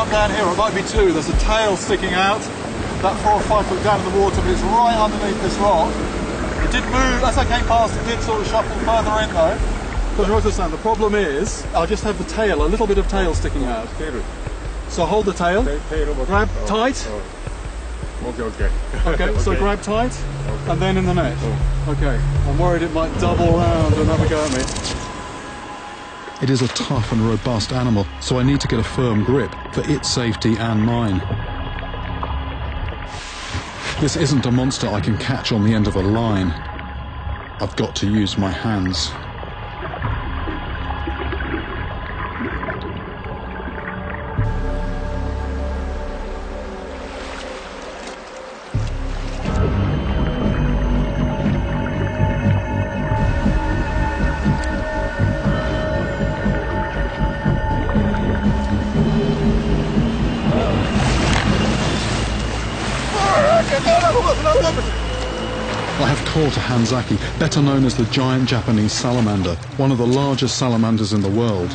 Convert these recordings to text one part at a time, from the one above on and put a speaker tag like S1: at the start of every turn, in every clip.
S1: one down here, or it might be two. There's a tail sticking out, about 4 or 5 foot down in the water, but it's right underneath this rock. It did move, as I came past, it did sort of shuffle further in though. The problem is, I just have the tail, a little bit of tail sticking out. So hold the tail, grab tight. Okay, so grab tight, and then in the net. Okay, I'm worried it might double round and have a go at me.
S2: It is a tough and robust animal, so I need to get a firm grip for its safety and mine. This isn't a monster I can catch on the end of a line. I've got to use my hands. I have caught a Hanzaki, better known as the giant Japanese salamander, one of the largest salamanders in the world,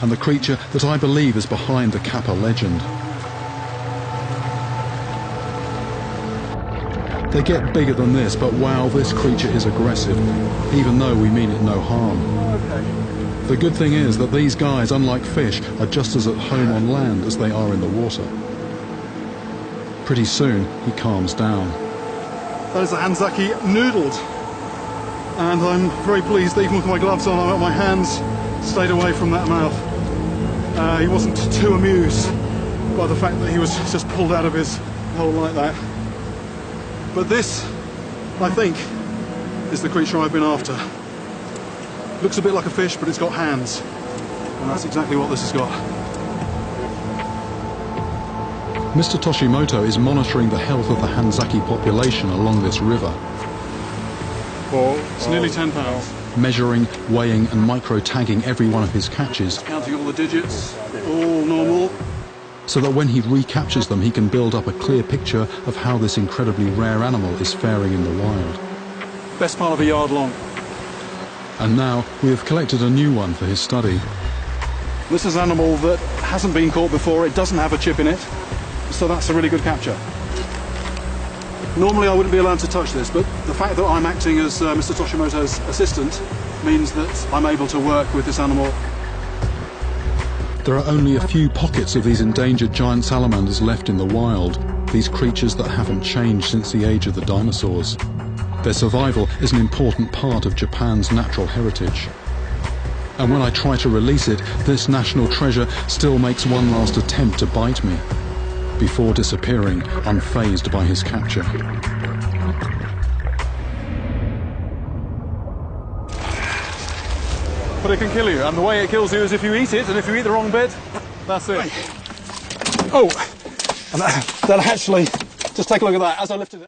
S2: and the creature that I believe is behind the Kappa legend. They get bigger than this, but wow, this creature is aggressive, even though we mean it no harm. The good thing is that these guys, unlike fish, are just as at home on land as they are in the water. Pretty soon, he calms down.
S1: That is a Hanzaki noodled, and I'm very pleased that even with my gloves on, my hands stayed away from that mouth. He wasn't too amused by the fact that he was just pulled out of his hole like that. But this, I think, is the creature I've been after. Looks a bit like a fish, but it's got hands, and that's exactly what this has got.
S2: Mr. Toshimoto is monitoring the health of the Hanzaki population along this river.
S1: It's nearly 10 pounds.
S2: Measuring, weighing and micro-tagging every one of his catches.
S1: Counting all the digits, all normal.
S2: So that when he recaptures them, he can build up a clear picture of how this incredibly rare animal is faring in the wild.
S1: Best part of a yard long.
S2: And now we have collected a new one for his study.
S1: This is an animal that hasn't been caught before. It doesn't have a chip in it. So that's a really good capture. Normally I wouldn't be allowed to touch this, but the fact that I'm acting as Mr. Toshimoto's assistant means that I'm able to work with this animal.
S2: There are only a few pockets of these endangered giant salamanders left in the wild, these creatures that haven't changed since the age of the dinosaurs. Their survival is an important part of Japan's natural heritage. And when I try to release it, this national treasure still makes one last attempt to bite me, before disappearing, unfazed by his capture.
S1: But it can kill you, and the way it kills you is if you eat it, and if you eat the wrong bit, that's it. Oh, and that actually, just take a look at that, as I lifted it.